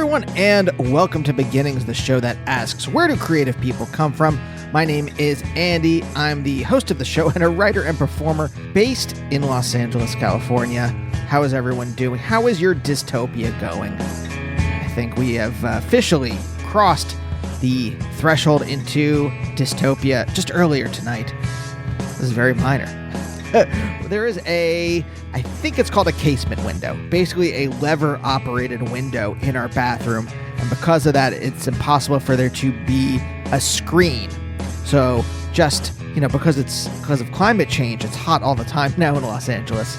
everyone, and welcome to Beginnings, the show that asks, where do creative people come from? My name is Andy. I'm the host of the show and a writer and performer based in Los Angeles, California. How is everyone doing? How is your dystopia going? I think we have officially crossed the threshold into dystopia just earlier tonight. This is very minor. There is I think it's called a casement window, basically a lever-operated window in our bathroom, and because of that, it's impossible for there to be a screen. So just, because of climate change, it's hot all the time now in Los Angeles,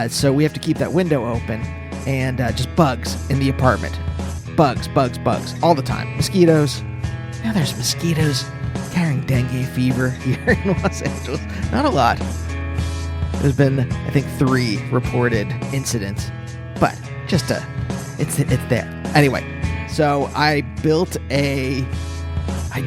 so we have to keep that window open, and just bugs in the apartment. Bugs, all the time. Mosquitoes. Now there's mosquitoes carrying dengue fever here in Los Angeles. Not a lot. There's been, I think, 3 reported incidents, but just it's there. Anyway, so I built I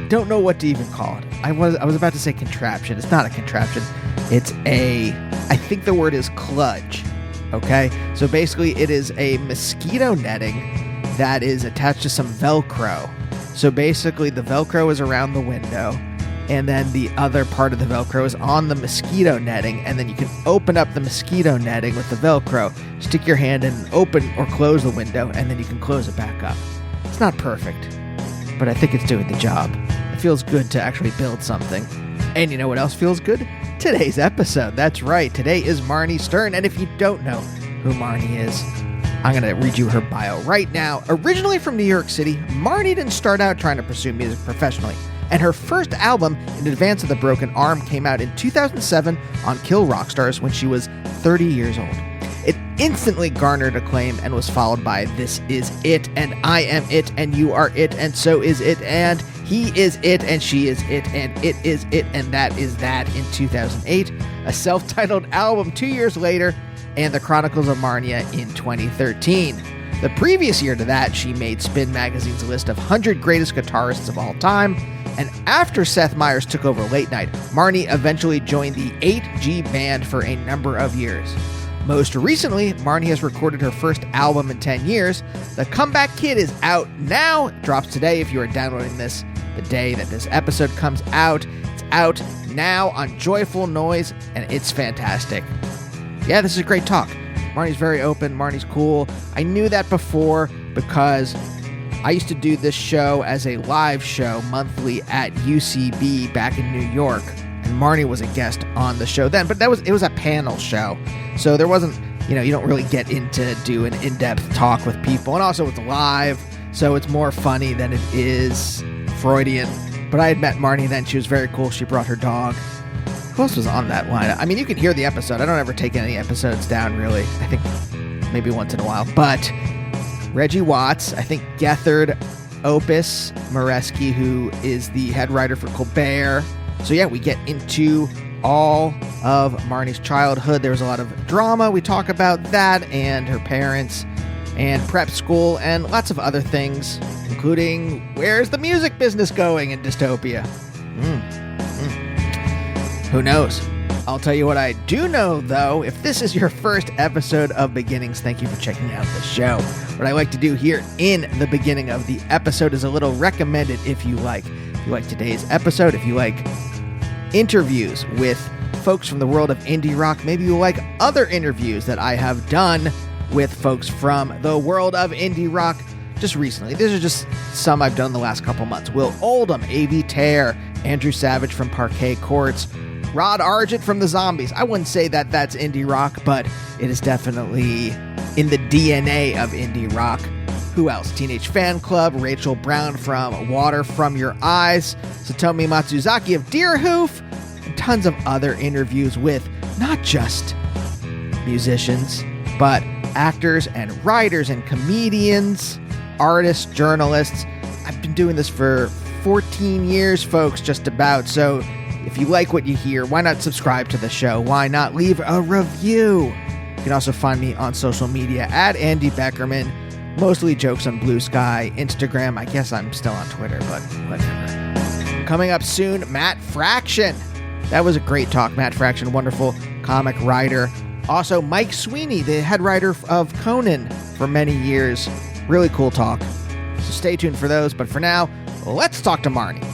don't know what to even call it. I was about to say contraption. It's not a contraption. It's I think the word is kludge. Okay, so basically it is a mosquito netting that is attached to some Velcro. So basically the Velcro is around the window, and then the other part of the Velcro is on the mosquito netting, and then you can open up the mosquito netting with the Velcro, stick your hand in and open or close the window, and then you can close it back up. It's not perfect, but I think it's doing the job. It feels good to actually build something. And you know what else feels good? Today's episode. That's right, today is Marnie Stern, and if you don't know who Marnie is, I'm going to read you her bio right now. Originally from New York City, Marnie didn't start out trying to pursue music professionally, and her first album, In Advance of the Broken Arm, came out in 2007 on Kill Rock Stars when she was 30 years old. It instantly garnered acclaim and was followed by This Is It, and I Am It, and You Are It, and So Is It, and He Is It, and She Is It, and It Is It, and That Is That in 2008, a self-titled album 2 years later, and The Chronicles of Marnie in 2013. The previous year to that, she made Spin Magazine's list of 100 greatest guitarists of all time, and after Seth Meyers took over Late Night, Marnie eventually joined the 8G Band for a number of years. Most recently, Marnie has recorded her first album in 10 years. The Comeback Kid is out now. It drops today if you are downloading this the day that this episode comes out. It's out now on Joyful Noise, and it's fantastic. Yeah, this is a great talk. Marnie's very open. Marnie's cool. I knew that before because I used to do this show as a live show monthly at UCB back in New York, and Marnie was a guest on the show then, but it was a panel show, so there wasn't, you don't really get into do an in-depth talk with people, and also it's live, so it's more funny than it is Freudian. But I had met Marnie then. She was very cool. She brought her dog. Who else was on that lineup? I mean, you can hear the episode. I don't ever take any episodes down, really. I think maybe once in a while, but Reggie Watts, I think Gethard, Opus, Moreski, who is the head writer for Colbert. So yeah, we get into all of Marnie's childhood. There was a lot of drama. We talk about that and her parents and prep school and lots of other things, including where's the music business going in dystopia? Who knows? I'll tell you what I do know, though. If this is your first episode of Beginnings, thank you for checking out the show. What I like to do here in the beginning of the episode is a little recommended if you like. If you like today's episode, if you like interviews with folks from the world of indie rock, maybe you like other interviews that I have done with folks from the world of indie rock just recently. These are just some I've done in the last couple months. Will Oldham, A.V. Tare, Andrew Savage from Parquet Courts, Rod Argent from the Zombies. I wouldn't say that that's indie rock, but it is definitely in the DNA of indie rock. Who else? Teenage Fan Club, Rachel Brown from Water From Your Eyes, Satomi Matsuzaki of Deerhoof, and tons of other interviews with not just musicians, but actors and writers and comedians, artists, journalists. I've been doing this for 14 years, folks, just about, so if you like what you hear, why not subscribe to the show? Why not leave a review? You can also find me on social media at Andy Beckerman. Mostly jokes on Blue Sky, Instagram. I guess I'm still on Twitter, but whatever. Coming up soon, Matt Fraction. That was a great talk. Matt Fraction, wonderful comic writer. Also, Mike Sweeney, the head writer of Conan for many years. Really cool talk. So stay tuned for those. But for now, let's talk to Marnie.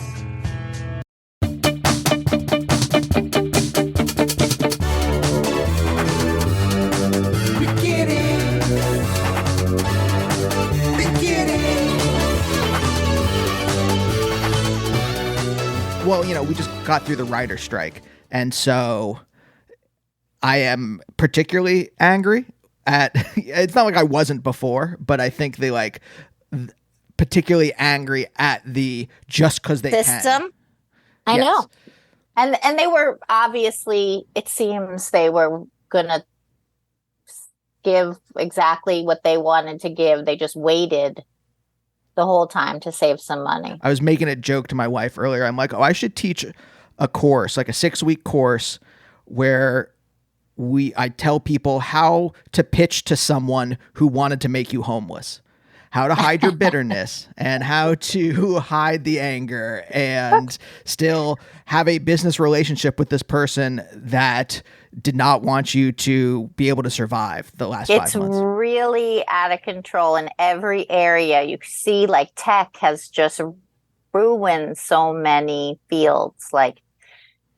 Well, we just got through the writer's strike, and so I am particularly angry at, it's not like I wasn't before, but I think they particularly angry at the just because they system. can. I know. And they were obviously, it seems they were going to give exactly what they wanted to give. They just waited the whole time to save some money. I was making a joke to my wife earlier. I'm like, I should teach a course, like a 6-week course where I tell people how to pitch to someone who wanted to make you homeless, how to hide your bitterness and how to hide the anger and still have a business relationship with this person that did not want you to be able to survive the last 5 months. It's really out of control in every area. You see, like, tech has just ruined so many fields, like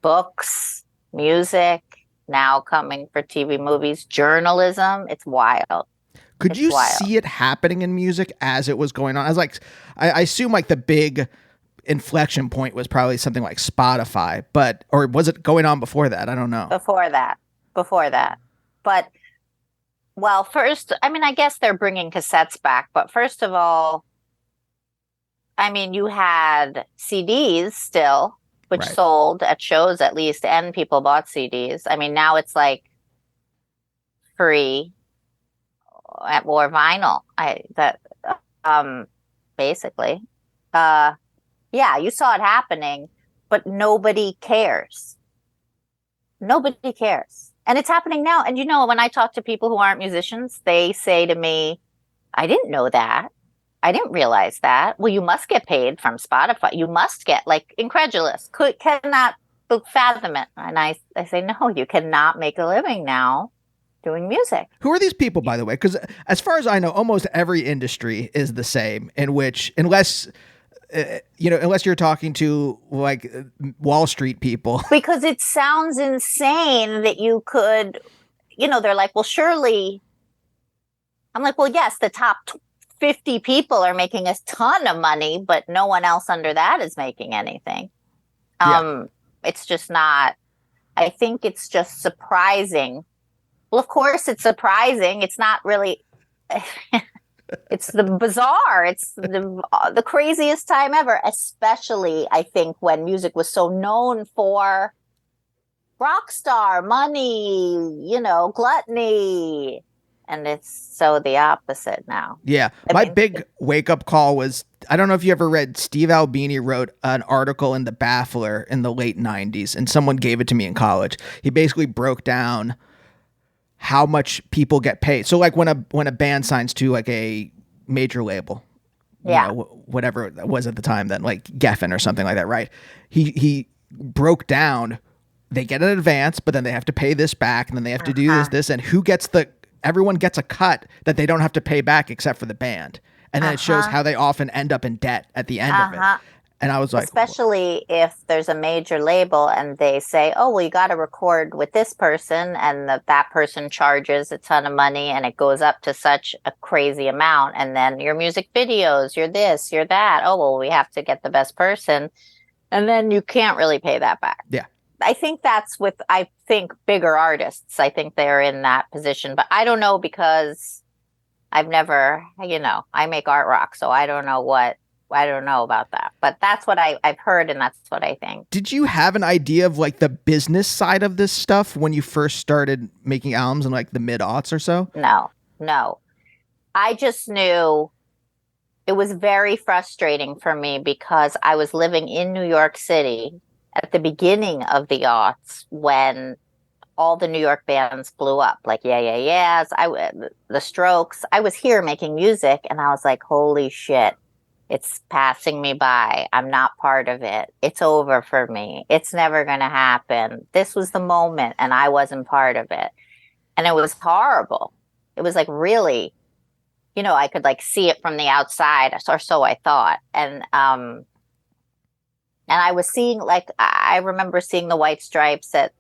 books, music, now coming for TV, movies, journalism. It's wild. Could you see it happening in music as it was going on? I was like, I assume like the big inflection point was probably something like Spotify, or was it going on before that? I don't know. Before that. But, well, first, I mean, I guess they're bringing cassettes back. But first of all, I mean, you had CDs still, which sold at shows at least, and people bought CDs. I mean, now it's like free or vinyl. Basically. Yeah, you saw it happening, but nobody cares. Nobody cares. And it's happening now. And when I talk to people who aren't musicians, they say to me, I didn't know that. I didn't realize that. Well, you must get paid from Spotify. You must get, like, incredulous. Cannot fathom it. And I say, no, you cannot make a living now doing music. Who are these people, by the way? Because as far as I know, almost every industry is the same, in which, unless you're talking to like Wall Street people. Because it sounds insane that you could, they're like, well, surely. I'm like, well, yes, the top 50 people are making a ton of money, but no one else under that is making anything. It's just not, I think it's just surprising. Well, of course it's surprising. It's not really, it's the bizarre. It's the craziest time ever, especially I think when music was so known for rock star, money, gluttony. And it's so the opposite now. Yeah. My big wake-up call was, I don't know if you ever read, Steve Albini wrote an article in The Baffler in the late 90s, and someone gave it to me in college. He basically broke down how much people get paid. So like when a band signs to like a major label, whatever it was at the time then, like Geffen or something like that, right? He broke down, they get an advance, but then they have to pay this back, and then they have to do this, and everyone gets a cut that they don't have to pay back except for the band. And then it shows how they often end up in debt at the end of it. And I was like, especially if there's a major label and they say, oh, well, you got to record with this person, and that person charges a ton of money and it goes up to such a crazy amount. And then your music videos, you're this, you're that. Oh, well, we have to get the best person. And then you can't really pay that back. Yeah. I think that's with, bigger artists. I think they're in that position, but I don't know, because I've never, I make art rock, so I don't know about that, but that's what I've heard, and that's what I think. Did you have an idea of like the business side of this stuff when you first started making albums in like the mid-aughts or so? No. I just knew it was very frustrating for me because I was living in New York City at the beginning of the aughts when all the New York bands blew up, like Yeahs, the Strokes. I was here making music, and I was like, holy shit, it's passing me by. I'm not part of it. It's over for me. It's never going to happen. This was the moment, and I wasn't part of it. And it was horrible. It was like really, I could like see it from the outside, or so I thought. And I was seeing, like, I remember seeing the White Stripes at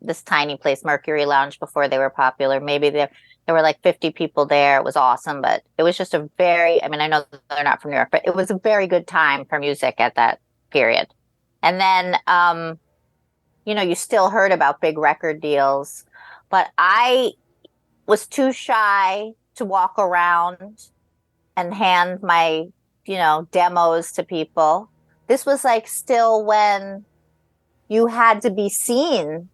this tiny place, Mercury Lounge, before they were popular. Maybe there were like 50 people there. It was awesome, but it was just I mean, I know they're not from New York, but it was a very good time for music at that period. And then, you still heard about big record deals, but I was too shy to walk around and hand my, demos to people. This was like still when you had to be seen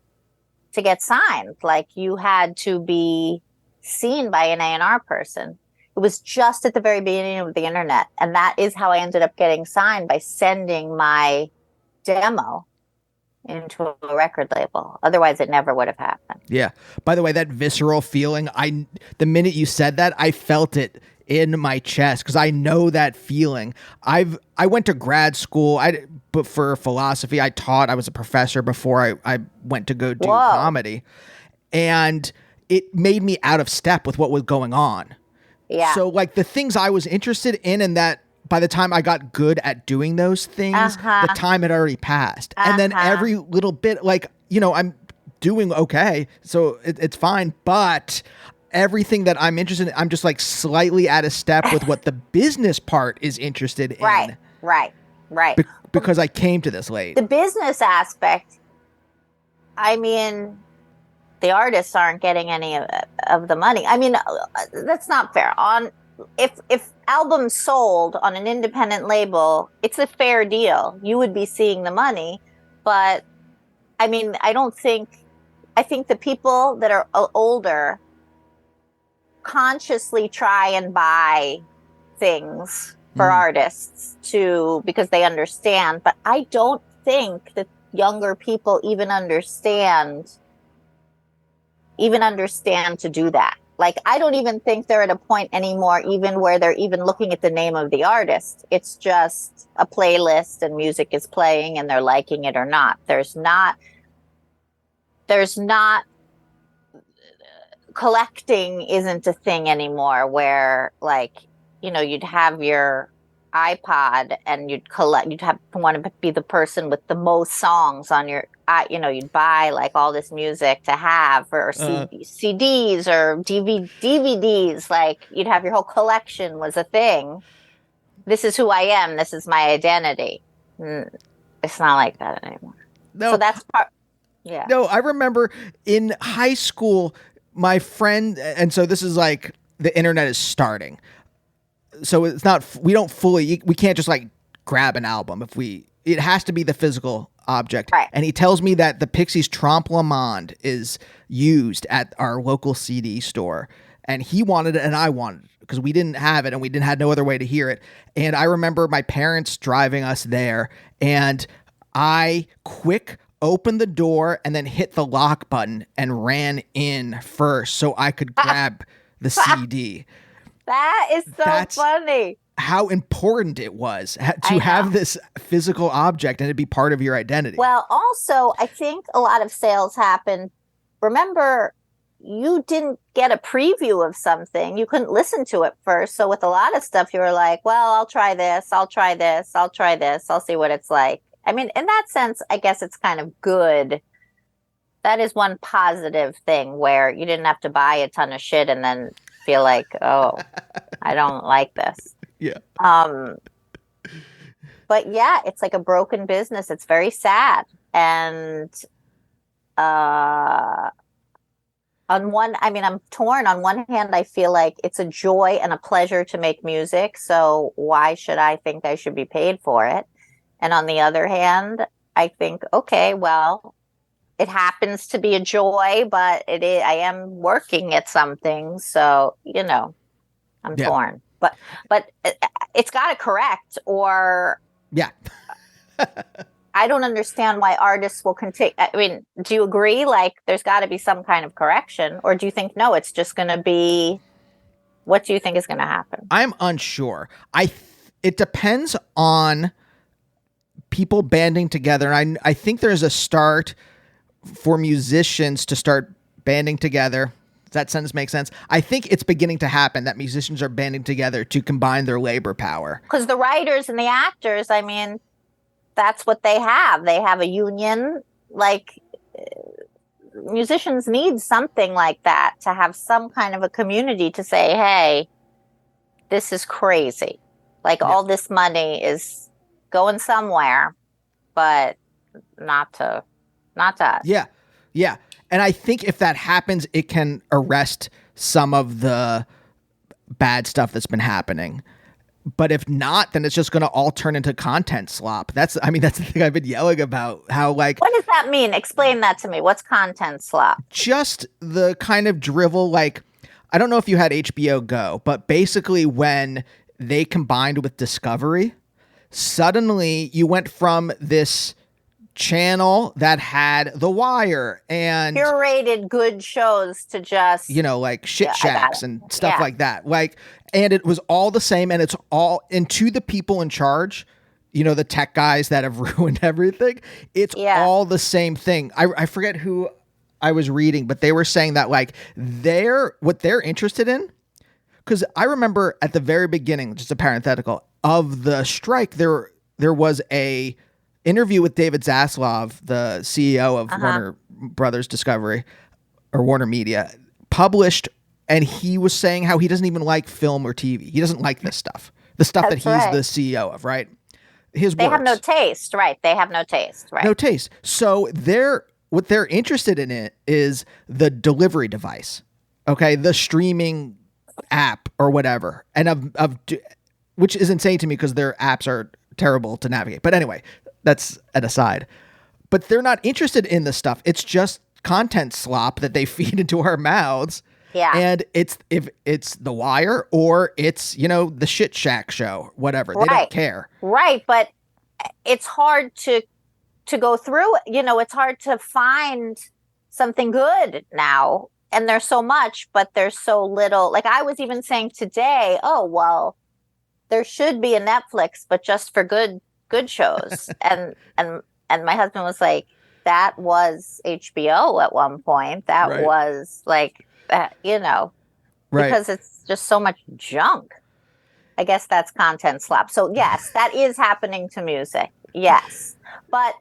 to get signed. Like, you had to be seen by an A&R person. It was just at the very beginning of the internet. And that is how I ended up getting signed, by sending my demo into a record label. Otherwise, it never would have happened. Yeah. By the way, that visceral feeling, the minute you said that, I felt it in my chest, because I know that feeling. I went to grad school. But for philosophy, I was a professor before I went to go do comedy, and it made me out of step with what was going on. Yeah. So like the things I was interested in, and that by the time I got good at doing those things, the time had already passed. And then every little bit, like, I'm doing okay, so it's fine. But everything that I'm interested in, I'm just like slightly out of step with what the business part is interested in. Right. Because I came to this late. The business aspect, I mean, the artists aren't getting any of the money. I mean, that's not fair. If albums sold on an independent label, it's a fair deal. You would be seeing the money. But I mean, I think the people that are older consciously try and buy things for artists because they understand. But I don't think that younger people even understand to do that. Like, I don't even think they're at a point anymore even where they're even looking at the name of the artist. It's just a playlist and music is playing and they're liking it or not. There's not collecting isn't a thing anymore, where, like, you'd have your iPod and you'd want to be the person with the most songs on your, you'd buy like all this music to have, or CDs or DVDs. Like, you'd have your whole collection was a thing. This is who I am. This is my identity. It's not like that anymore. No. So that's part. Yeah. No, I remember in high school, my friend, and so this is like the internet is starting. So it's not, we can't just like grab an album. It has to be the physical object. Right. And he tells me that the Pixies' Trompe la Monde is used at our local CD store. And he wanted it and I wanted it because we didn't have it and we had no other way to hear it. And I remember my parents driving us there, and I opened the door and then hit the lock button and ran in first so I could grab the CD. That is That's funny. How important it was to have this physical object and it'd be part of your identity. Well, also, I think a lot of sales happen. Remember, you didn't get a preview of something. You couldn't listen to it first. So with a lot of stuff, you were like, well, I'll try this. I'll try this. I'll try this. I'll see what it's like. I mean, in that sense, I guess it's kind of good. That is one positive thing, where you didn't have to buy a ton of shit and then feel like, oh, I don't like this. Yeah. But yeah, it's like a broken business. It's very sad. And I'm torn. On one hand, I feel like it's a joy and a pleasure to make music. So why should I think I should be paid for it? And on the other hand, I think, okay, well, it happens to be a joy, but I am working at something. So, I'm torn. But it's got to correct, or yeah. I don't understand why artists will continue. I mean, do you agree? Like, there's got to be some kind of correction, or do you think no? It's just going to be. What do you think is going to happen? I'm unsure. It depends on people banding together. I think there's a start for musicians to start banding together Does that sentence make sense? I think it's beginning to happen that musicians are banding together to combine their labor power. Because the writers and the actors, I mean, that's what they have. They have a union. Like, musicians need something like that to have some kind of a community to say, hey, this is crazy. Like, all this money is going somewhere, but not to us. Yeah. Yeah. And I think if that happens, it can arrest some of the bad stuff that's been happening. But if not, then it's just going to all turn into content slop. That's the thing I've been yelling about. How, like, what does that mean? Explain that to me. What's content slop? Just the kind of drivel, like, I don't know if you had HBO Go, but basically when they combined with Discovery, suddenly you went from this channel that had The Wire and curated good shows to just, like shit shacks and stuff like that. Like, and it was all the same, and it's all into the people in charge, the tech guys that have ruined everything. It's all the same thing. I forget who I was reading, but they were saying that, like, what they're interested in, because I remember at the very beginning, just a parenthetical of the strike, there was a interview with David Zaslav, the CEO of Warner Brothers Discovery or Warner Media, published, and he was saying how he doesn't even like film or TV. He doesn't like this stuff, the stuff That's that he's right. the CEO of, right? They have no taste, right? They have no taste, right? No taste. So what they're interested in it is the delivery device, okay, the streaming app or whatever, and which is insane to me because their apps are terrible to navigate. But anyway, that's an aside. But they're not interested in the stuff. It's just content slop that they feed into our mouths. Yeah. And if it's The Wire or it's, the Shit Shack show, whatever. They don't care. Right. But it's hard to go through, it's hard to find something good now. And there's so much, but there's so little. Like, I was even saying today, oh, well, there should be a Netflix, but just for good shows. and my husband was like, that was HBO at one point. That was like that, because it's just so much junk. I guess that's content slop. So yes, that is happening to music. Yes. But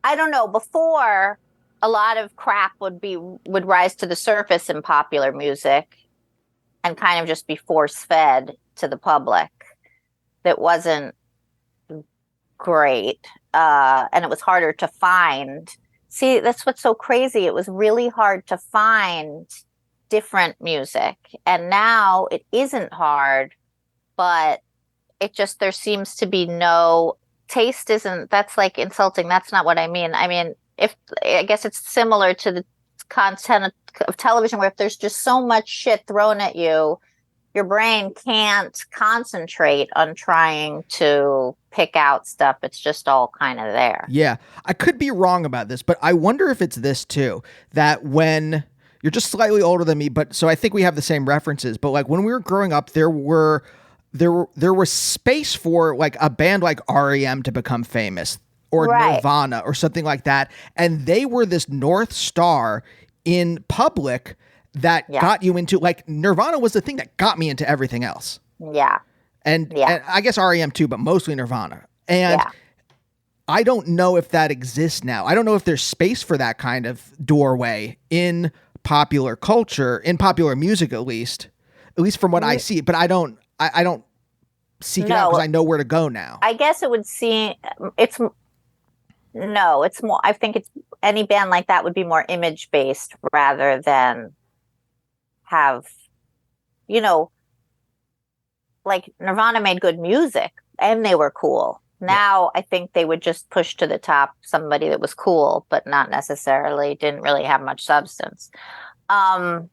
I don't know, before, a lot of crap would rise to the surface in popular music and kind of just be force fed to the public. That wasn't great. And it was harder to find. See, that's what's so crazy. It was really hard to find different music. And now it isn't hard, but there seems to be no taste. That's like insulting. That's not what I mean. I mean, I guess it's similar to the content of television, where if there's just so much shit thrown at you, your brain can't concentrate on trying to pick out stuff. It's just all kind of there. Yeah. I could be wrong about this, but I wonder if it's this too, that when you're just slightly older than me, but so I think we have the same references, but like when we were growing up, there was space for like a band like REM to become famous, or Nirvana or something like that. And they were this North Star in public that got you into, like, Nirvana was the thing that got me into everything else. Yeah. And I guess REM too, but mostly Nirvana. And I don't know if that exists now. I don't know if there's space for that kind of doorway in popular culture, in popular music, at least from what I see. But I don't seek it out because I know where to go now. I guess it would seem it's more, I think it's any band like that would be more image based rather than have, like Nirvana made good music and they were cool. Now I think they would just push to the top somebody that was cool, but not necessarily didn't really have much substance. But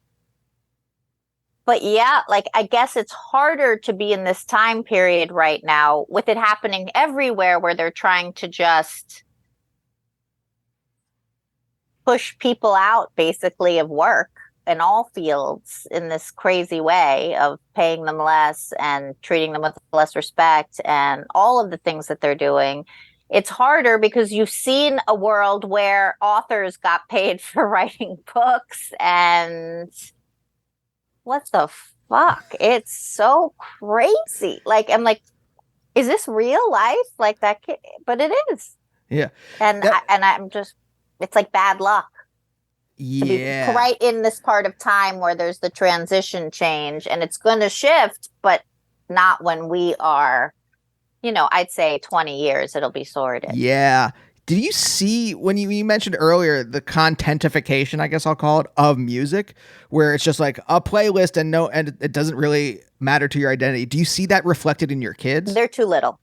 yeah, like, I guess it's harder to be in this time period right now with it happening everywhere, where they're trying to just push people out basically of work in all fields in this crazy way of paying them less and treating them with less respect and all of the things that they're doing. It's harder because you've seen a world where authors got paid for writing books and what the fuck? It's so crazy. Like, I'm like, is this real life? Like that kid? But it is. Yeah. And I'm just, it's like bad luck to be Yeah. right in this part of time where there's the transition change, and it's going to shift, but not when we are, I'd say 20 years, it'll be sorted. Yeah. Did you see when you mentioned earlier the contentification, I guess I'll call it, of music, where it's just like a playlist and it doesn't really matter to your identity? Do you see that reflected in your kids? They're too little.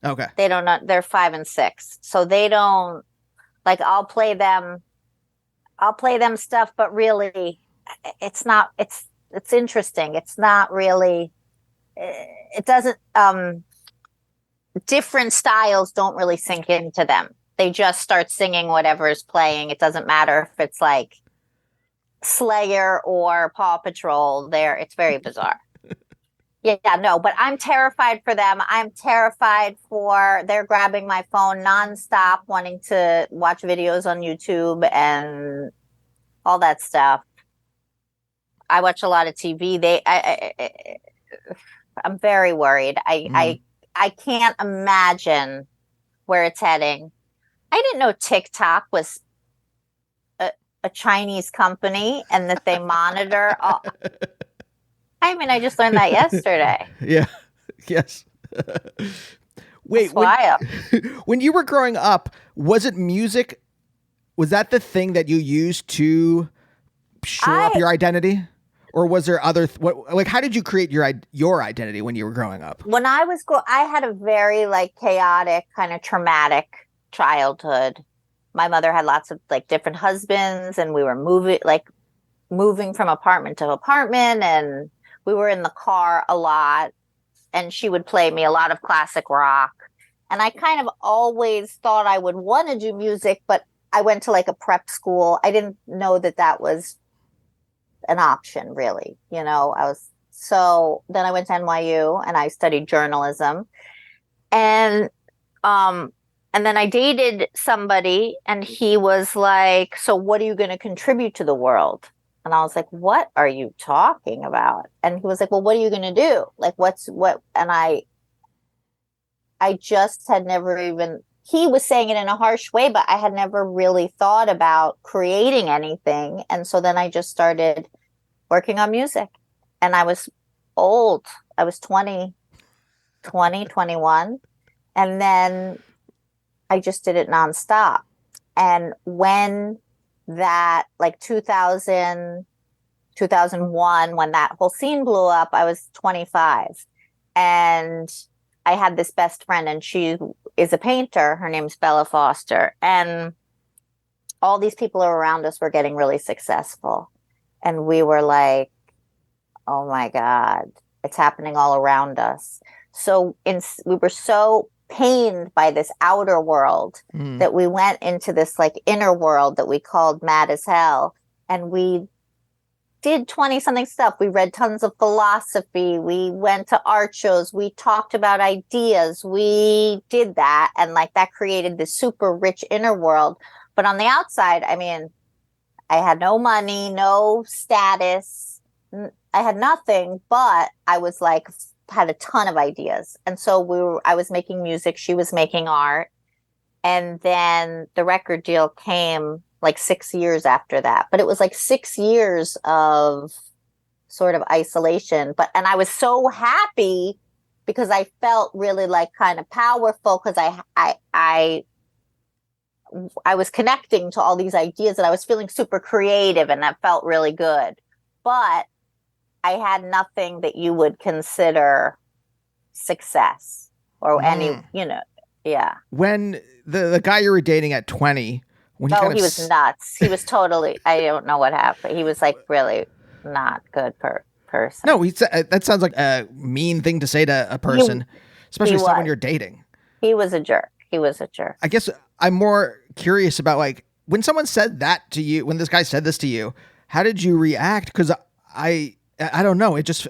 Okay. They don't know. They're 5 and 6, so they don't like. I'll play them stuff, but really, it's not. It's interesting. It's not really. It doesn't. Different styles don't really sink into them. They just start singing whatever is playing. It doesn't matter if it's like Slayer or Paw Patrol. It's very bizarre. Yeah, no, but I'm terrified for them. I'm terrified they're grabbing my phone nonstop, wanting to watch videos on YouTube and all that stuff. I watch a lot of TV. I'm very worried. I can't imagine where it's heading. I didn't know TikTok was a Chinese company and that they monitor all. I mean, I just learned that yesterday. Yeah. Yes. Wait, when you were growing up, was it music? Was that the thing that you used to shore up your identity? Or was there other, how did you create your identity when you were growing up? When I was I had a very like chaotic, kind of traumatic childhood. My mother had lots of like different husbands, and we were moving from apartment to apartment, and we were in the car a lot, and she would play me a lot of classic rock. And I kind of always thought I would want to do music, but I went to like a prep school. I didn't know that was an option, really. Then I went to NYU and I studied journalism. And then I dated somebody, and he was like, so what are you going to contribute to the world? And I was like, what are you talking about? And he was like, well, what are you going to do? Like, and I just had never even, he was saying it in a harsh way, but I had never really thought about creating anything. And so then I just started working on music, and I was old. I was 21. And then I just did it nonstop. And when that, like 2001, when that whole scene blew up, I was 25. And I had this best friend, and she is a painter. Her name's Bella Foster. And all these people around us were getting really successful. And we were like, oh my God, it's happening all around us. So we were so pained by this outer world that we went into this like inner world that we called Mad as Hell. And we did 20 something stuff. We read tons of philosophy. We went to art shows. We talked about ideas. We did that. And like that created this super rich inner world. But on the outside, I mean, I had no money, no status. I had nothing, but I was like, had a ton of ideas. And so I was making music. She was making art. And then the record deal came like 6 years after that. But it was like 6 years of sort of isolation. And I was so happy because I felt really like kind of powerful because I was connecting to all these ideas, and I was feeling super creative, and that felt really good. But I had nothing that you would consider success or any, yeah. When the guy you were dating at 20, when he was nuts. He was totally, I don't know what happened. He was like really not good person. No, that sounds like a mean thing to say to a person, especially someone you're dating. He was a jerk. I guess I'm more curious about like when someone said that to you, when this guy said this to you, how did you react? Because I don't know. It's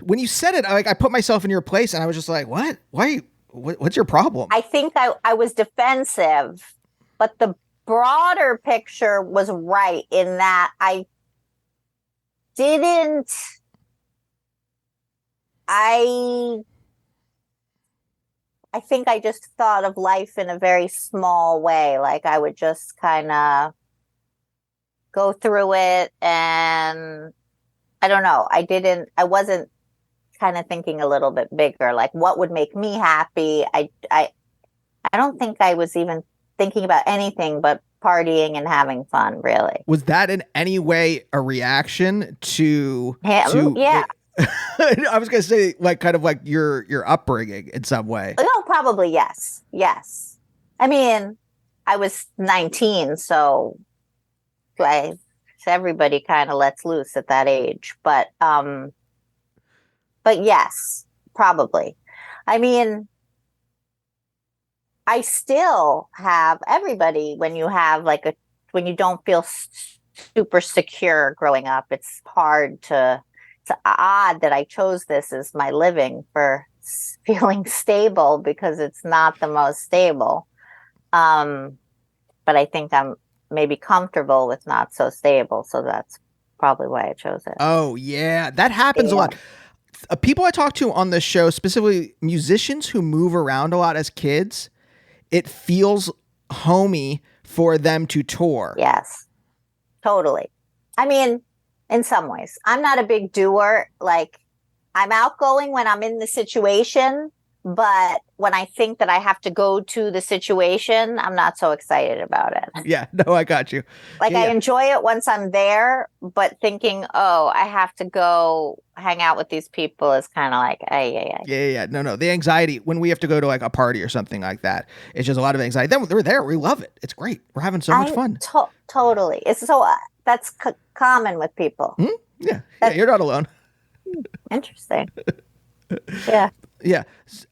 when you said it, I put myself in your place, and I was just like, what? Why? What's your problem? I think I was defensive, but the broader picture was right in that I didn't, I I think I just thought of life in a very small way. Like I would just kind of go through it, and I don't know. I wasn't kind of thinking a little bit bigger, like what would make me happy. I don't think I was even thinking about anything but partying and having fun, really. Was that in any way a reaction to Him? Yeah. I was gonna say, like, kind of like your upbringing in some way. No, probably yes. Yes. I mean, I was 19, so everybody kind of lets loose at that age. But yes, probably. I mean, I still have everybody when you have when you don't feel super secure growing up, it's odd that I chose this as my living for feeling stable, because it's not the most stable. But I think I'm maybe comfortable with not so stable. So that's probably why I chose it. Oh, yeah. That happens a lot. People I talk to on this show, specifically musicians who move around a lot as kids, it feels homey for them to tour. Yes, totally. I mean, in some ways, I'm not a big doer. Like, I'm outgoing when I'm in the situation, but when I think that I have to go to the situation, I'm not so excited about it. Yeah, no, I got you. Like, I enjoy it once I'm there, but thinking, oh, I have to go hang out with these people is kind of like, Yeah. No. The anxiety when we have to go to like a party or something like that, it's just a lot of anxiety. Then we're there. We love it. It's great. We're having so much fun. Totally. It's so that's common with people. Yeah, you're not alone. Interesting. Yeah. Yeah.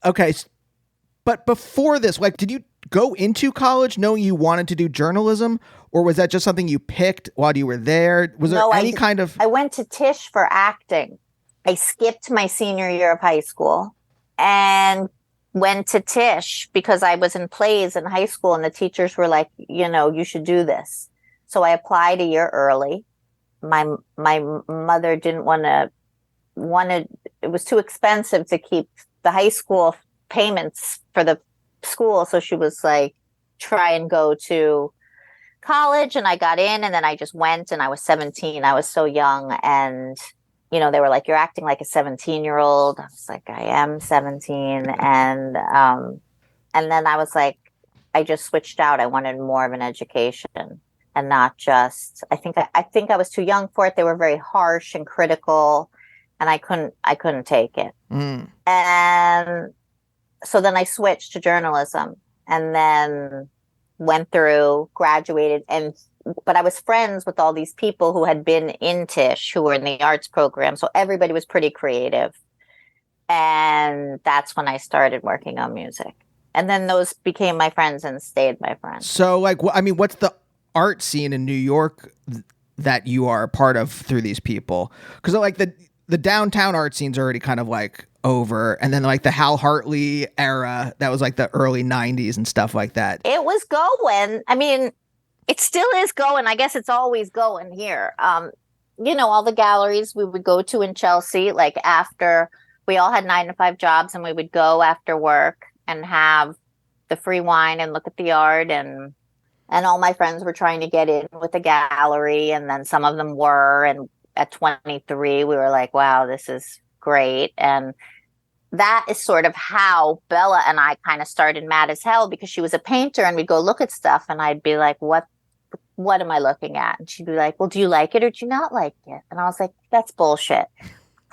Okay. But before this, like, did you go into college knowing you wanted to do journalism, or was that just something you picked while you were there? Was there kind of... I went to Tisch for acting. I skipped my senior year of high school and went to Tisch because I was in plays in high school, and the teachers were like, you should do this. So I applied a year early. My mother didn't wanted it was too expensive to keep the high school payments for the school, so she was like, try and go to college. And I got in, and then I just went, and I was 17. I was so young, and they were like, you're acting like a 17-year-old. I was like, I am 17. And then I was like, I just switched out. I wanted more of an education, and not just, I think I was too young for it. They were very harsh and critical, and I couldn't take it. And so then I switched to journalism, and then went through, graduated, but I was friends with all these people who had been in Tisch, who were in the arts program. So everybody was pretty creative. And that's when I started working on music. And then those became my friends and stayed my friends. So, like, I mean, what's the art scene in New York that you are a part of through these people? Because, like, the downtown art scene's already kind of, like, over. And then, like, the Hal Hartley era, that was, like, the early 90s and stuff like that. It was going. I mean, it still is going. I guess it's always going here. All the galleries we would go to in Chelsea, like, after we all had 9-to-5 jobs, and we would go after work and have the free wine and look at the art, and all my friends were trying to get in with the gallery, and then some of them were, and at 23 we were like, wow, this is great. And that is sort of how Bella and I kind of started Mad as Hell, because she was a painter, and we'd go look at stuff, and I'd be like, what am I looking at? And she'd be like, well, do you like it or do you not like it? And I was like, that's bullshit.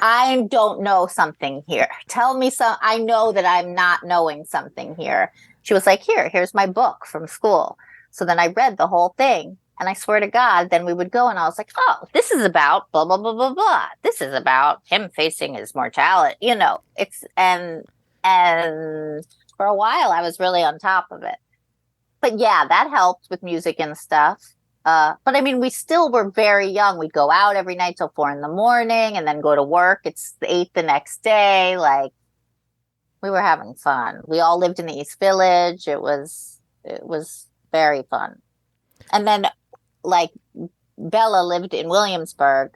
I don't know something here. Tell me I know that I'm not knowing something here. She was like, here's my book from school. So then I read the whole thing, and I swear to God, then we would go, and I was like, oh, this is about blah, blah, blah, blah, blah. This is about him facing his mortality. And for a while I was really on top of it. But yeah, that helped with music and stuff. But I mean, we still were very young. We'd go out every night till 4 a.m. and then go to work. It's 8 the next day. Like, we were having fun. We all lived in the East Village. It was very fun. And then, like, Bella lived in Williamsburg,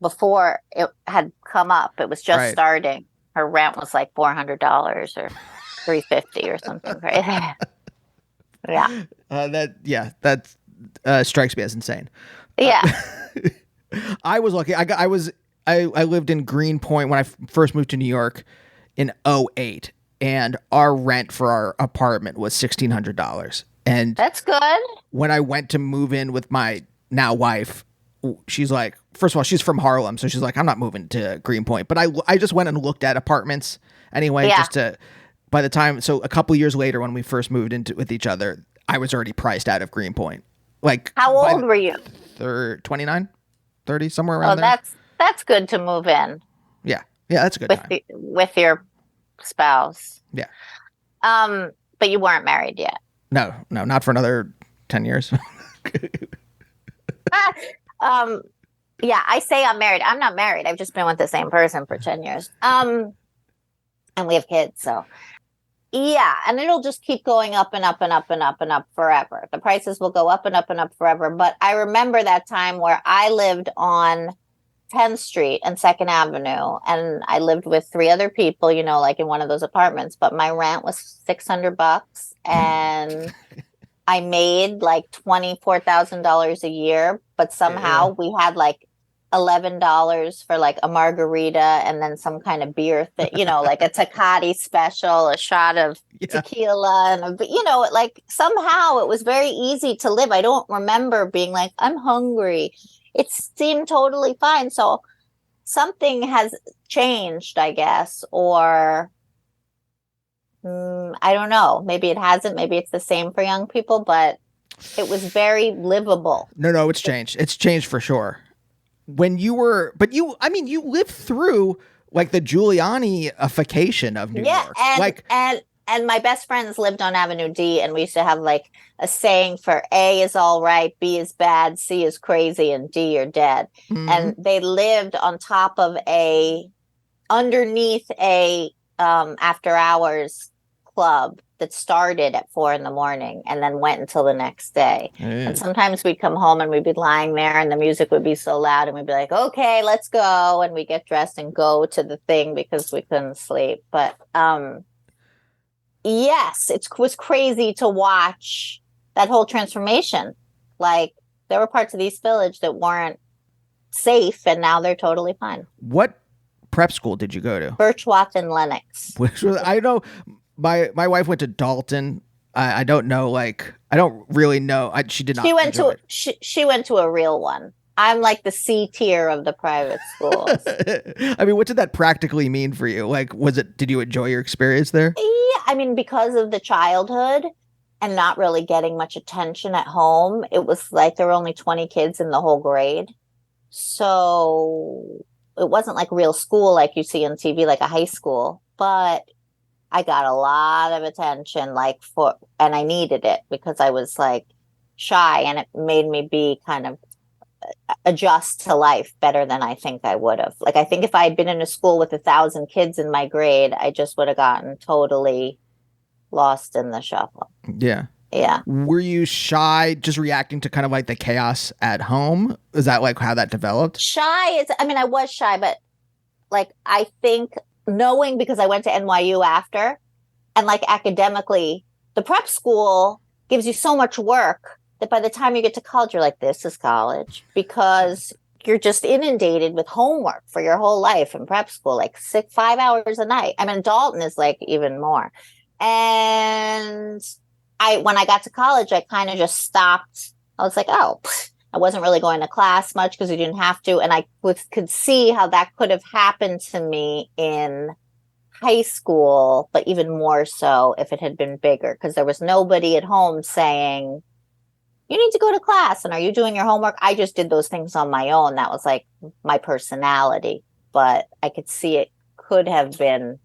before it had come up. It was just Right. starting. Her rent was like $400 or $350 or something crazy. Yeah. That strikes me as insane. Yeah. I was lucky. I lived in Greenpoint when I first moved to New York in '08, and our rent for our apartment was $1,600. And That's good. when I went to move in with my now wife, she's like, first of all, she's from Harlem, so she's like, I'm not moving to Greenpoint. But I just went and looked at apartments anyway, Yeah. just to. By the time, so a couple years later, when we first moved into with each other, I was already priced out of Greenpoint. Like, How old were you? 29, 30, somewhere around there. That's good to move in Yeah, that's a good time. with your spouse. Yeah. But you weren't married yet. No, not for another 10 years. Yeah, I say I'm married. I'm not married. I've just been with the same person for 10 years. And we have kids, so yeah, and it'll just keep going up and up and up and up and up forever. The prices will go up and up and up forever. But I remember that time where I lived on 10th Street and 2nd Avenue, and I lived with 3 other people, like in one of those apartments, but my rent was $600 and I made like $24,000 a year, but somehow we had like $11 for like a margarita and then some kind of beer like a Tecate special, a shot of tequila, and like somehow it was very easy to live. I don't remember being like, I'm hungry. It seemed totally fine. So something has changed, I guess, or I don't know. Maybe it hasn't. Maybe it's the same for young people, but it was very livable. No, it's changed. It's changed for sure. When you lived through like the Giuliani-ification of New York. And my best friends lived on Avenue D, and we used to have like a saying for A is all right, B is bad, C is crazy, and D you're dead. Mm-hmm. And they lived on top of underneath a after hours club that started at 4 a.m. and then went until the next day. And sometimes we'd come home and we'd be lying there and the music would be so loud and we'd be like, okay, let's go. And we get dressed and go to the thing because we couldn't sleep. But yes, it was crazy to watch that whole transformation. Like there were parts of East Village that weren't safe and now they're totally fine. What prep school did you go to? Birchwatch and Lenox. I know my wife went to Dalton. I don't know. Like, I don't really know. She did not. She went to a real one. I'm like the C tier of the private schools. I mean, what did that practically mean for you? Like, did you enjoy your experience there? Yeah. I mean, because of the childhood and not really getting much attention at home, it was like there were only 20 kids in the whole grade. So it wasn't like real school like you see on TV, like a high school, but I got a lot of attention and I needed it because I was like shy and it made me be kind of adjust to life better than I think I would have. Like, I think if I had been in a school with 1,000 kids in my grade, I just would have gotten totally lost in the shuffle. Yeah. Yeah. Were you shy just reacting to kind of like the chaos at home? Is that like how that developed? I was shy, but like, I think knowing because I went to NYU after and like academically, the prep school gives you so much work that by the time you get to college, you're like, this is college because you're just inundated with homework for your whole life in prep school, like 5 hours a night. I mean, Dalton is like even more. And when I got to college, I kind of just stopped. I was like, oh, I wasn't really going to class much because we didn't have to. And I could see how that could have happened to me in high school, but even more so if it had been bigger, because there was nobody at home saying, you need to go to class. And are you doing your homework? I just did those things on my own. That was like my personality. But I could see it could have been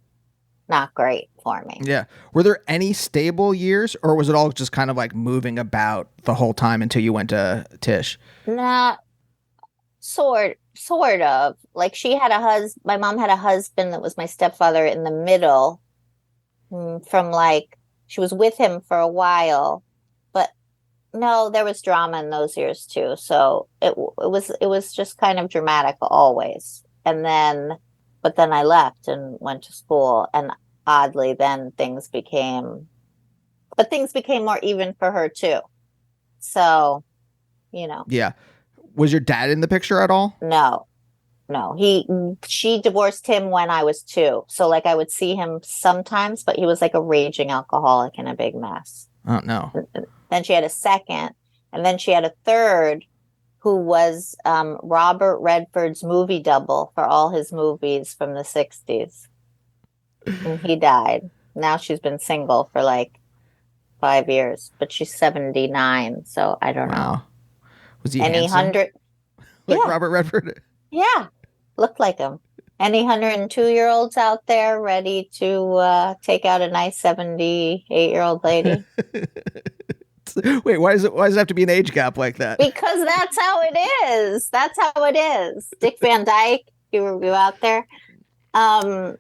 not great for me. Yeah. Were there any stable years or was it all just kind of like moving about the whole time until you went to Tisch? Not sort of. Like my mom had a husband that was my stepfather in the middle from like, she was with him for a while, but No, there was drama in those years too. So it was just kind of dramatic always. And then, but then I left and went to school, and oddly, then things became more even for her too. So, you know, Yeah. Was your dad in the picture at all? no, no, she divorced him when I was 2. So like I would see him sometimes, but he was like a raging alcoholic and a big mess. Oh, no. Then she had a second, and then she had a third who was Robert Redford's movie double for all his movies from the 60s. And he died. Now she's been single for like 5 years, but she's 79, so I don't know. Wow. Was he Any handsome? 100, Like yeah, Robert Redford? yeah, looked like him. Any 102-year-olds out there ready to take out a nice 78-year-old lady? Wait, why does it have to be an age gap like that? Because that's how it is. That's how it is. Dick Van Dyke, you out there? I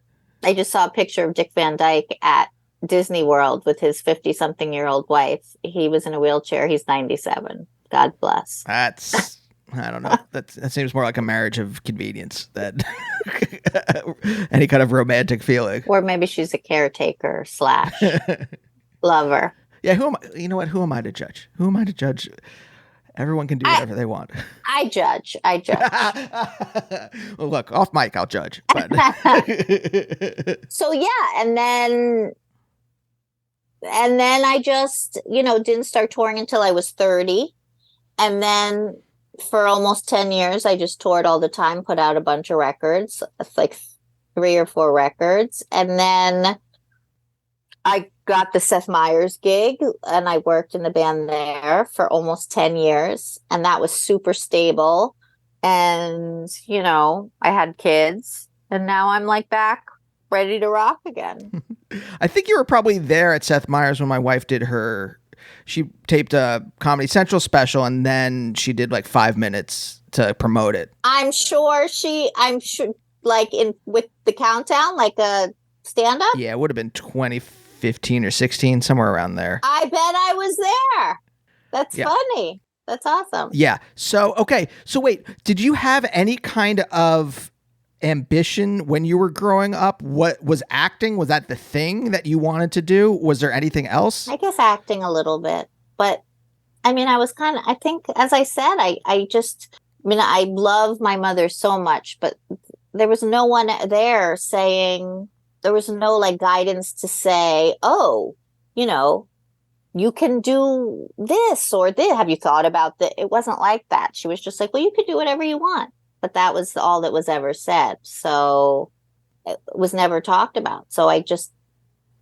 just saw a picture of Dick Van Dyke at Disney World with his 50-something-year-old wife. He was in a wheelchair. He's 97. God bless. That's, I don't know. That seems more like a marriage of convenience than any kind of romantic feeling. Or maybe she's a caretaker / lover. Yeah, who am I? You know what? Who am I to judge? Who am I to judge? Everyone can do whatever they want. I judge. Well, look, off mic, I'll judge. But So yeah, and then I just, didn't start touring until I was 30. And then for almost 10 years, I just toured all the time, put out a bunch of records, like 3 or 4 records. And then I got the Seth Meyers gig, and I worked in the band there for almost 10 years. And that was super stable. And, I had kids, and now I'm like back ready to rock again. I think you were probably there at Seth Meyers when my wife did she taped a Comedy Central special, and then she did like 5 minutes to promote it. I'm sure like with the countdown, like a stand up. Yeah, it would have been 2015 or 16, somewhere around there. I bet I was there. That's funny. That's awesome. Yeah. So, okay. So wait, did you have any kind of ambition when you were growing up? What was acting? Was that the thing that you wanted to do? Was there anything else? I guess acting a little bit, but I mean, I think, as I said, I love my mother so much, but there was no one there there was no like guidance to say, oh, you can do this or this. Have you thought about that? It wasn't like that. She was just like, well, you can do whatever you want. But that was all that was ever said. So it was never talked about. So I just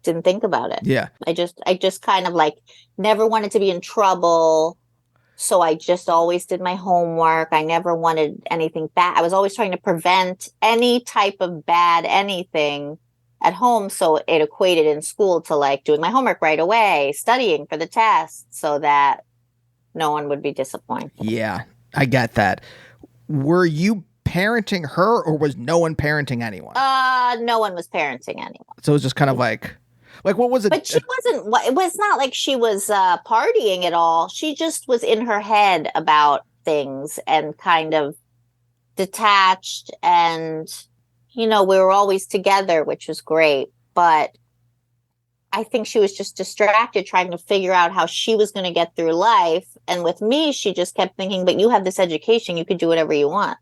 didn't think about it. Yeah. I just kind of like never wanted to be in trouble. So I just always did my homework. I never wanted anything bad. I was always trying to prevent any type of bad anything at home. So it equated in school to like doing my homework right away, studying for the test so that no one would be disappointed. Yeah, I get that. Were you parenting her, or was no one parenting anyone? No one was parenting anyone. So it was just kind of like what was it? But she wasn't, it was not like she was partying at all. She just was in her head about things and kind of detached. And, we were always together, which was great. But I think she was just distracted trying to figure out how she was going to get through life. And with me, she just kept thinking, but you have this education, you could do whatever you want.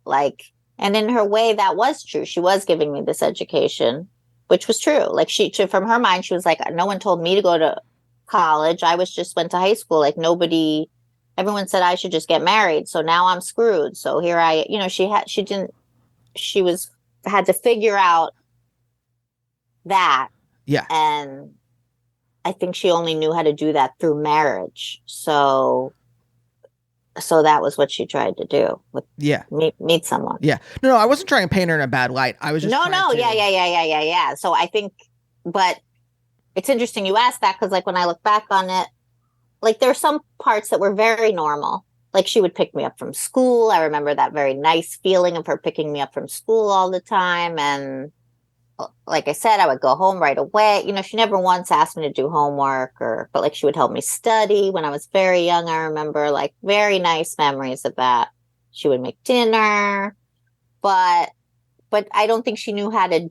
And in her way, that was true. She was giving me this education, which was true. Like from her mind, she was like, no one told me to go to college. I went to high school. Like everyone said I should just get married. So now I'm screwed. So here she had to figure out that. Yeah. And I think she only knew how to do that through marriage. So that was what she tried to do with meet someone. Yeah. No, I wasn't trying to paint her in a bad light. I was just Yeah. So I think, but it's interesting you asked that because like when I look back on it, like there are some parts that were very normal. Like she would pick me up from school. I remember that very nice feeling of her picking me up from school all the time. And like I said, I would go home right away. She never once asked me to do homework but like she would help me study when I was very young. I remember like very nice memories of that. She would make dinner, but I don't think she knew how to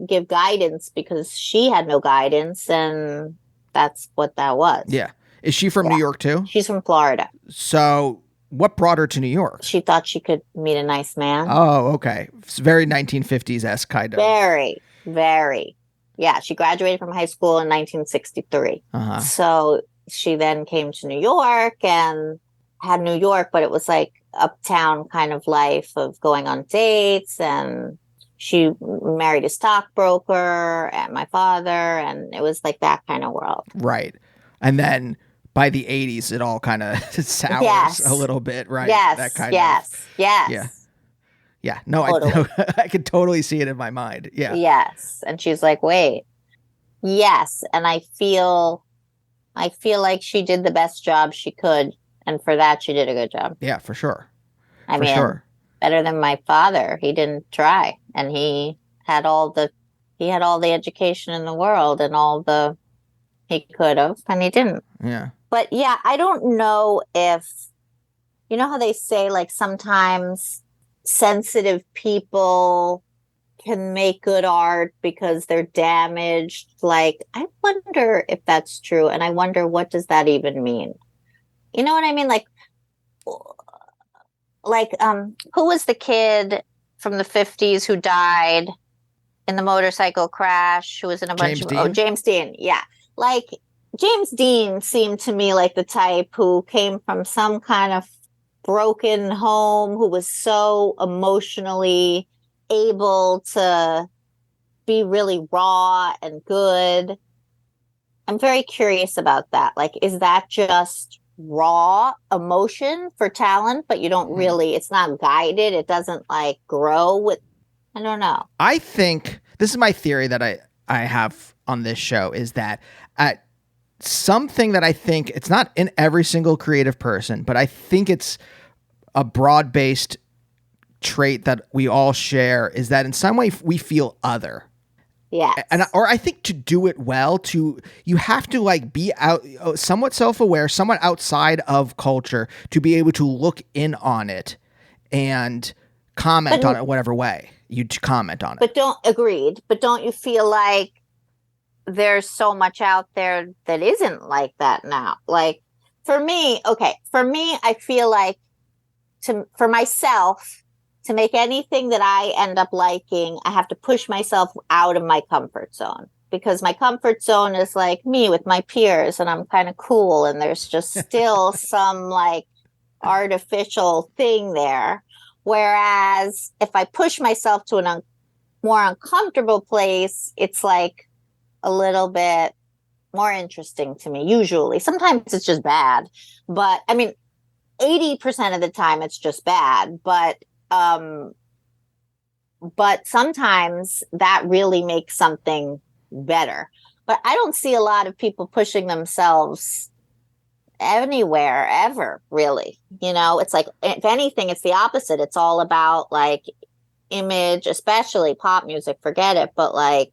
give guidance because she had no guidance, and that's what that was. Yeah. Is she from New York too? She's from Florida. So what brought her to New York? She thought she could meet a nice man. Oh, okay. It's very 1950s-esque kind of. Very, very. Yeah, she graduated from high school in 1963. So she then came to New York and had New York, but it was like uptown kind of life of going on dates, and she married a stockbroker and my father, and it was like that kind of world. Right. And then by the 80s, it all kind of sours a little bit, right? Yes, that kind yes. Yeah. Yeah. No, totally. I could totally see it in my mind. Yeah. Yes. And she's like, wait. Yes. And I feel like she did the best job she could. And for that, she did a good job. Yeah, for sure. I mean, better than my father. He didn't try. And he had all the education in the world and he could have, and he didn't. Yeah. But yeah, I don't know if, you know how they say like sometimes sensitive people can make good art because they're damaged. Like, I wonder if that's true. And I wonder, what does that even mean? You know what I mean? Like, who was the kid from the 50s who died in the motorcycle crash, who was in a bunch of, James Dean. Yeah. Like, James Dean seemed to me like the type who came from some kind of broken home, who was so emotionally able to be really raw and good. I'm very curious about that. Like, is that just raw emotion for talent, but you don't really, it's not guided, it doesn't like grow with, I don't know. I think this is my theory that I have on this show, is that something that I think it's not in every single creative person, but I think it's a broad-based trait that we all share, is that in some way we feel other. Yeah. Or I think to do it well, you have to like be somewhat self-aware, somewhat outside of culture, to be able to look in on it and comment on it whatever way you comment on it. But don't you feel like there's so much out there that isn't like that now? Like, for me, I feel like for myself, to make anything that I end up liking, I have to push myself out of my comfort zone, because my comfort zone is like me with my peers, and I'm kind of cool, and there's just still some like artificial thing there. Whereas if I push myself to a more uncomfortable place, it's like a little bit more interesting to me. Usually, sometimes it's just bad, but I mean, 80% of the time it's just bad, but sometimes that really makes something better. But I don't see a lot of people pushing themselves anywhere ever, really. You know, it's like, if anything, it's the opposite. It's all about like image, especially pop music, forget it. But like,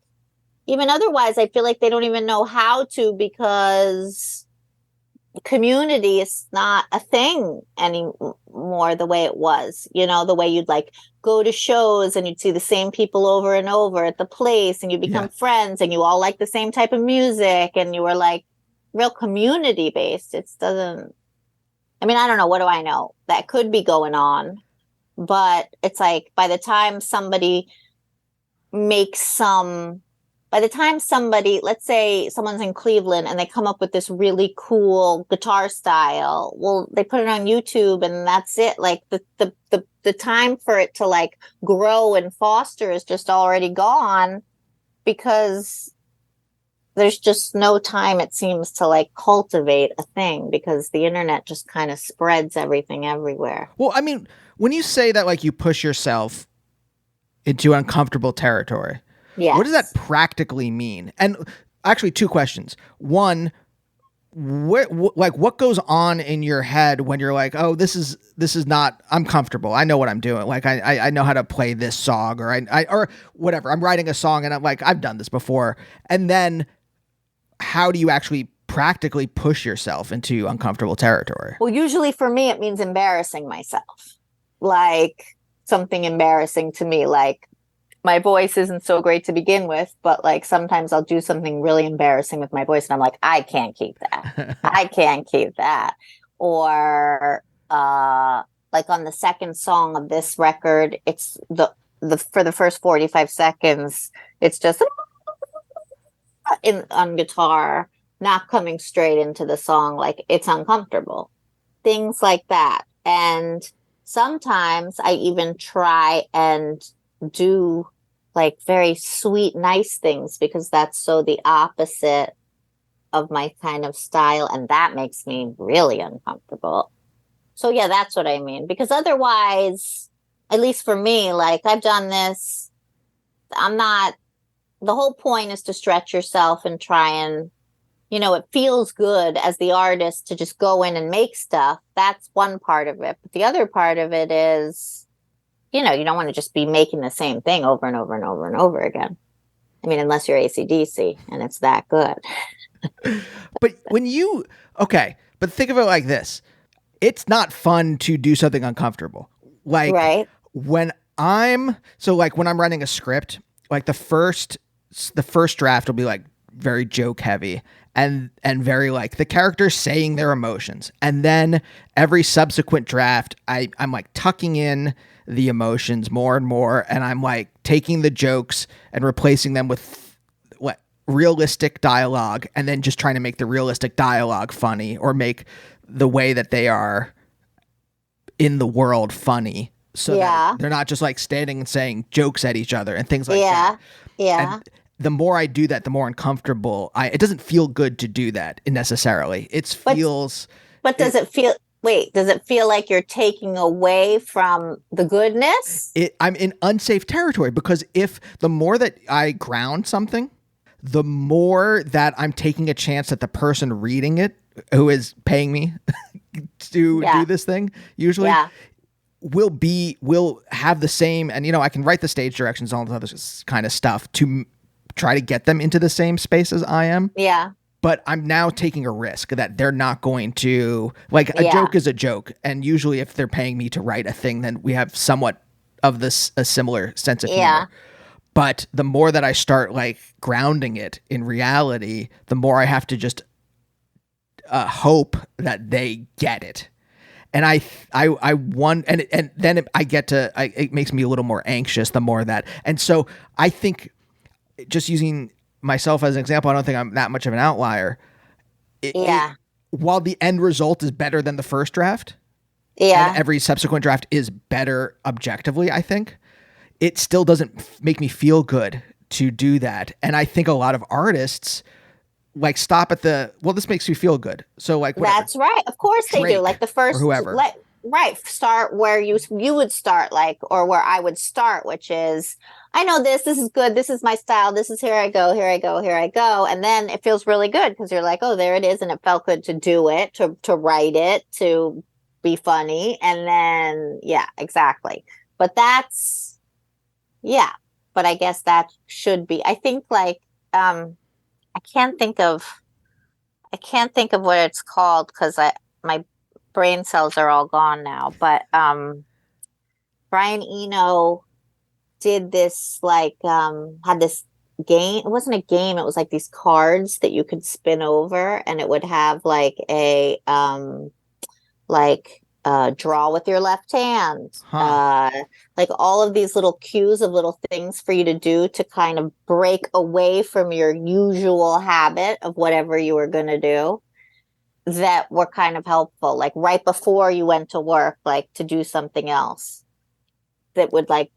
even otherwise, I feel like they don't even know how to, because community is not a thing anymore the way it was. You know, the way you'd like go to shows and you'd see the same people over and over at the place, and you become friends, and you all like the same type of music, and you were like real community based. It doesn't, I mean, I don't know, what do I know? That could be going on, but it's like by the time somebody, let's say someone's in Cleveland and they come up with this really cool guitar style, well, they put it on YouTube and that's it. Like the time for it to like grow and foster is just already gone, because there's just no time, it seems, to like cultivate a thing, because the internet just kind of spreads everything everywhere. Well, I mean, when you say that like you push yourself into uncomfortable territory, yes, what does that practically mean? And actually, two questions. One, what goes on in your head when you're like, oh, this is not, I'm comfortable. I know what I'm doing. Like I know how to play this song, or or whatever. I'm writing a song and I'm like, I've done this before. And then how do you actually practically push yourself into uncomfortable territory? Well, usually for me, it means embarrassing myself. Like something embarrassing to me, like my voice isn't so great to begin with, but like sometimes I'll do something really embarrassing with my voice and I'm like, I can't keep that. I can't keep that. Or like on the second song of this record, it's the for the first 45 seconds, it's just on guitar, not coming straight into the song, like it's uncomfortable. Things like that. And sometimes I even try and do like very sweet, nice things because that's so the opposite of my kind of style. And that makes me really uncomfortable. So yeah, that's what I mean. Because otherwise, at least for me, like I've done this, the whole point is to stretch yourself and try and, it feels good as the artist to just go in and make stuff. That's one part of it. But the other part of it is, you don't want to just be making the same thing over and over and over and over again. I mean, unless you're AC/DC and it's that good. But but think of it like this. It's not fun to do something uncomfortable. Like right. when I'm writing a script, like the first draft will be like very joke heavy and very like the characters saying their emotions. And then every subsequent draft, I'm like tucking in the emotions more and more. And I'm like taking the jokes and replacing them with realistic dialogue, and then just trying to make the realistic dialogue funny or make the way that they are in the world funny. So that they're not just like standing and saying jokes at each other and things like that. Yeah. And the more I do that, the more uncomfortable it doesn't feel good to do that necessarily. But does it feel like you're taking away from the goodness? I'm in unsafe territory because if the more that I ground something, the more that I'm taking a chance that the person reading it, who is paying me to do this thing, usually will have the same, and I can write the stage directions, all this other kind of stuff to try to get them into the same space as I am. Yeah. But I'm now taking a risk that they're not going to, like, a joke is a joke. And usually if they're paying me to write a thing, then we have somewhat of a similar sense of humor. But the more that I start like grounding it in reality, the more I have to just hope that they get it. And I want, and then I get to, it makes me a little more anxious the more that, and so I think just using myself as an example, I don't think I'm that much of an outlier. While the end result is better than the first draft, and every subsequent draft is better objectively, I think it still doesn't make me feel good to do that. And I think a lot of artists like stop at this makes me feel good. So like, whatever. That's right. Of course they do. Like the first, whoever. Right. Start where you would start, like, or where I would start, which is, I know this is good. This is my style. This is here I go. And then it feels really good because you're like, oh, there it is. And it felt good to do it, to write it, to be funny. And then, exactly. But but I guess that should be, I think like, I can't think of what it's called because my brain cells are all gone now. But Brian Eno did this like had this game. It wasn't a game. It was like these cards that you could spin over, and it would have like a draw with your left hand, like all of these little cues of little things for you to do to kind of break away from your usual habit of whatever you were going to do, that were kind of helpful, like right before you went to work, like to do something else that would like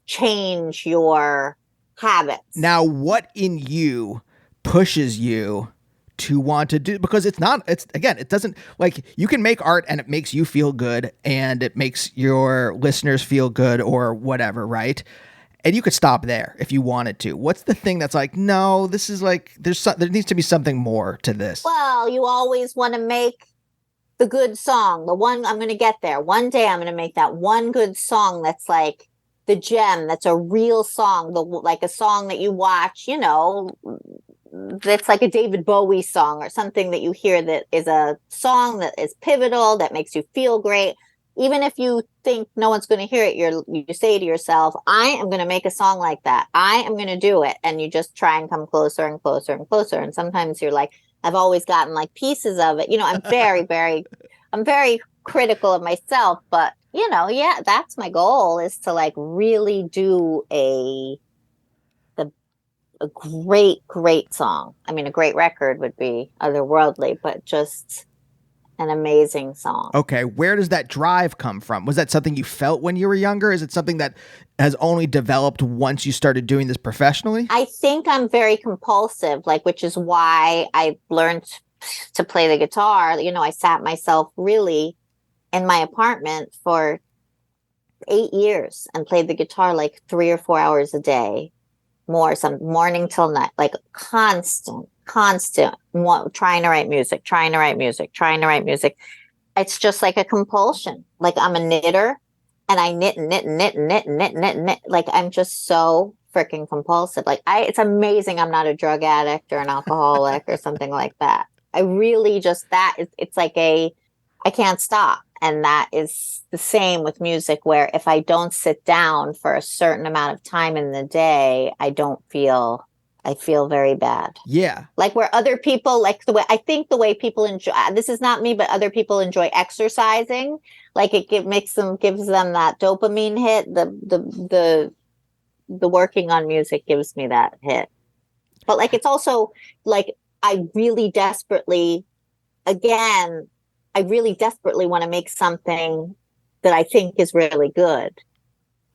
change your habits. Now, what in you pushes you to want to do, because it doesn't, like, you can make art and it makes you feel good and it makes your listeners feel good or whatever, right? and you could stop there if you wanted to. What's the thing that's like, no, this is like, there needs to be something more to this? Well, you always want to make the good song, the one I'm going to get there. One day I'm going to make that one good song that's like the gem, that's a real song, like a song that you watch, you know, that's like a David Bowie song or something that you hear that is a song that is pivotal, that makes you feel great. Even if you think no one's going to hear it, you say to yourself, I am going to make a song like that. I am going to do it. And you just try and come closer and closer and closer. And sometimes you're like, I've always gotten like pieces of it. You know, I'm very critical of myself, but you know, yeah, that's my goal, is to like really do a great song. I mean, a great record would be otherworldly, but just an amazing song. Okay, where does that drive come from? Was that something you felt when you were younger? Is it something that has only developed once you started doing this professionally? I think I'm very compulsive, like, which is why I learned to play the guitar. You know, I sat myself really in my apartment for 8 years and played the guitar like 3 or 4 hours a day, some morning till night, like constant, trying to write music. It's just like a compulsion. Like I'm a knitter and I knit. Like I'm just so freaking compulsive. Like it's amazing I'm not a drug addict or an alcoholic or something like that. I really just, it's like I can't stop. And that is the same with music, where if I don't sit down for a certain amount of time in the day, I feel very bad. Yeah. Like where other people, like the way people enjoy, this is not me, but other people enjoy exercising. Like it gives them that dopamine hit. The working on music gives me that hit. But like, it's also like, I really desperately want to make something that I think is really good.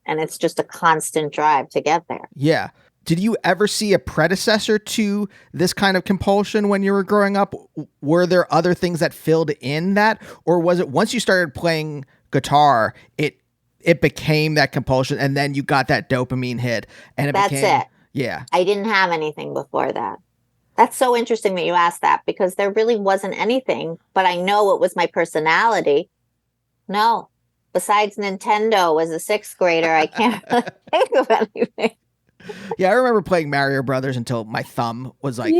And it's just a constant drive to get there. Yeah. Did you ever see a predecessor to this kind of compulsion when you were growing up? Were there other things that filled in that? Or was it once you started playing guitar, it became that compulsion and then you got that dopamine hit and That's it. Yeah. I didn't have anything before that. That's so interesting that you asked that, because there really wasn't anything, but I know it was my personality. No, besides Nintendo as a 6th grader, I can't think of anything. Yeah, I remember playing Mario Brothers until my thumb was like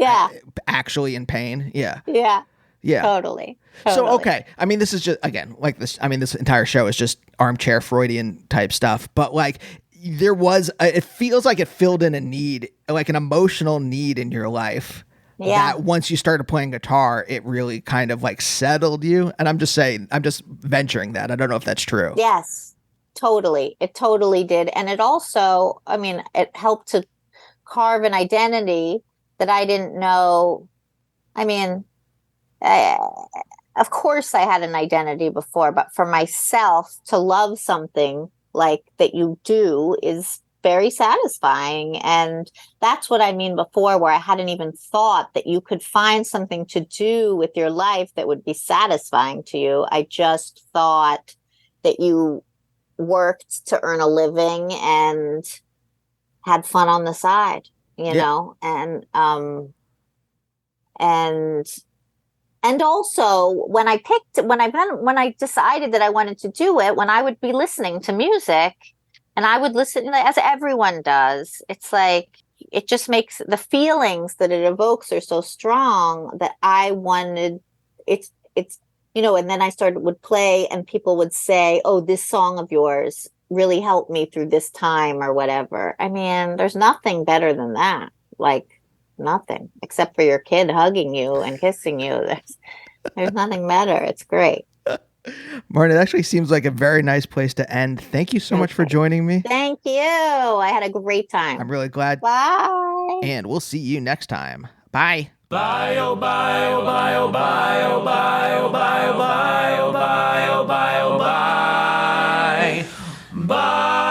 actually in pain. Yeah. Yeah. Yeah. Totally. So, okay. I mean, this is just, again, like this, I mean, this entire show is just armchair Freudian type stuff, but like it feels like it filled in a need, like an emotional need in your life. Yeah. That once you started playing guitar, it really kind of like settled you. And I'm just venturing that. I don't know if that's true. Yes, totally. It totally did. And it also, I mean, it helped to carve an identity that I didn't know. I mean, of course I had an identity before, but for myself to love something like that you do is very satisfying. And that's what I mean before, where I hadn't even thought that you could find something to do with your life that would be satisfying to you. I just thought that you worked to earn a living and had fun on the side, you know, and also when I decided that I wanted to do it, when I would be listening to music, and I would listen, as everyone does, it's like, it just makes the feelings that it evokes are so strong that I wanted, it's, you know, and then I would play and people would say, oh, this song of yours really helped me through this time or whatever. I mean, there's nothing better than that. Like nothing, except for your kid hugging you and kissing you. There's nothing better. It's great. Marnie, it actually seems like a very nice place to end. Thank you so much for joining me. Thank you. I had a great time. I'm really glad. Bye. And we'll see you next time. Bye. Bye, oh, bye, oh, bye, oh, bye, oh, bye, oh, bye, oh, bye, oh, bye, oh, bye, oh, bye. Bye.